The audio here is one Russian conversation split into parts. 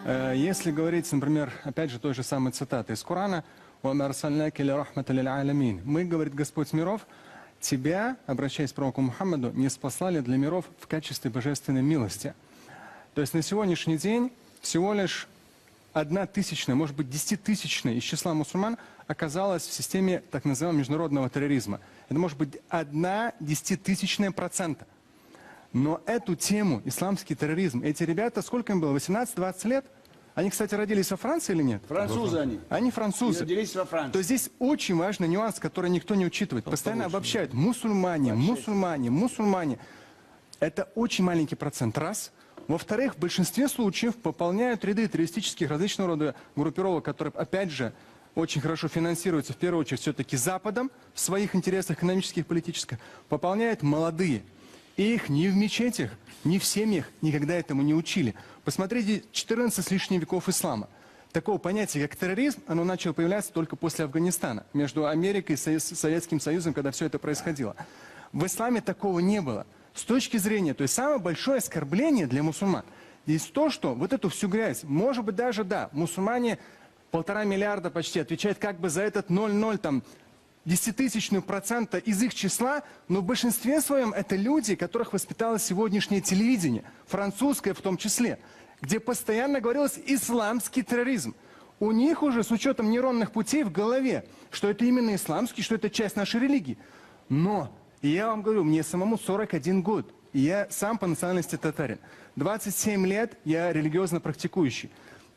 Если говорить, например, опять же, той же самой цитаты из Корана, мы, говорит Господь миров, тебя, обращаясь к пророку Мухаммаду, не спаслали для миров в качестве божественной милости. То есть на сегодняшний день всего лишь 1/1000, может быть 10-тысячная из числа мусульман оказалась в системе так называемого международного терроризма. Это может быть 0,1%. Но эту тему, исламский терроризм, эти ребята, сколько им было, 18-20 лет? Они, кстати, родились во Франции или нет? Французы они. Они французы. Родились во Франции. То есть здесь очень важный нюанс, который никто не учитывает. Постоянно обобщают. Мусульмане, мусульмане, мусульмане. Это очень маленький процент, раз. Во-вторых, в большинстве случаев пополняют ряды террористических различного рода группировок, которые, опять же, очень хорошо финансируются, в первую очередь, все-таки Западом, в своих интересах экономических, политических, пополняют молодые. И их ни в мечетях, ни в семьях никогда этому не учили. Посмотрите, 14 с лишним веков ислама. Такого понятия, как терроризм, оно начало появляться только после Афганистана, между Америкой и Советским Союзом, когда все это происходило. В исламе такого не было. С точки зрения, то есть самое большое оскорбление для мусульман есть то, что вот эту всю грязь, может быть даже, да, мусульмане 1,5 миллиарда почти отвечают как бы за этот 0,0 там, 10-тысячную% из их числа, но в большинстве своем это люди, которых воспитало сегодняшнее телевидение, французское в том числе, где постоянно говорилось исламский терроризм. У них уже с учетом нейронных путей в голове, что это именно исламский, что это часть нашей религии. Но я вам говорю, мне самому 41 год, и я сам по национальности татарин. 27 лет я религиозно практикующий.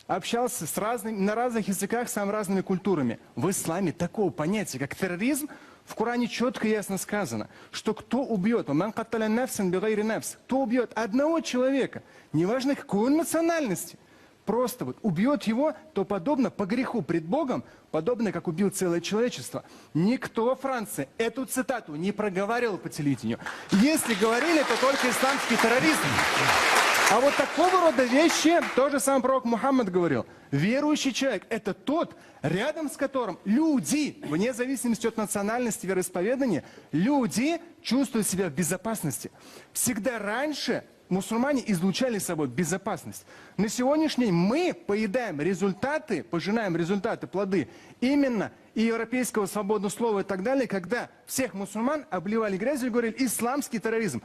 Общался на разных языках с самыми разными культурами. В исламе такого понятия, как терроризм, в Коране четко и ясно сказано, что кто убьет, кто убьет одного человека, неважно какой он национальности, просто вот убьет его, то подобно по греху пред Богом, подобно как убил целое человечество. Никто во Франции эту цитату не проговаривал по телевидению. Если говорили, то только исламский терроризм. А вот такого рода вещи, то же самое пророк Мухаммад говорил. Верующий человек – это тот, рядом с которым люди, вне зависимости от национальности, вероисповедания, люди чувствуют себя в безопасности. Всегда раньше мусульмане излучали собой безопасность. На сегодняшний день мы поедаем результаты, пожинаем результаты, плоды именно и европейского свободного слова и так далее, когда всех мусульман обливали грязью и говорили «исламский терроризм».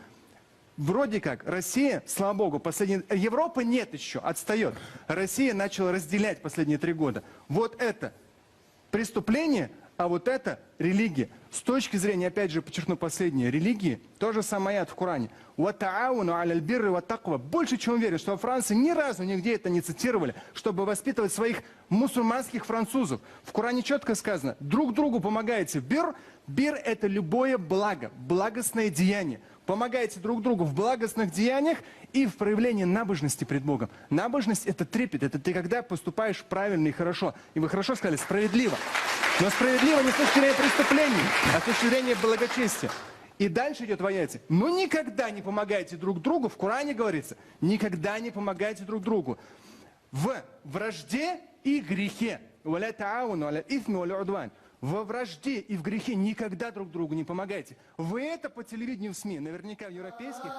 Вроде как Россия, слава богу, Европа нет еще, отстает. Россия начала разделять последние 3 года. Вот это преступление, а вот это религия. С точки зрения, опять же, подчеркну последнее, религии, то же самое аят в Коране. Больше чем уверен, что во Франции ни разу нигде это не цитировали, чтобы воспитывать своих мусульманских французов. В Коране четко сказано, друг другу помогаете. Бир – это любое благо, благостное деяние. Помогайте друг другу в благостных деяниях и в проявлении набожности пред Богом. Набожность – это трепет, это ты когда поступаешь правильно и хорошо. И вы хорошо сказали, справедливо. Но справедливо не с точки зрения преступлений, а с точки зрения благочестия. И дальше идет в аяте. Но никогда не помогайте друг другу, в Коране говорится, никогда не помогайте друг другу в вражде и грехе. Во вражде и в грехе никогда друг другу не помогайте. Вы это по телевидению в СМИ, наверняка в европейских...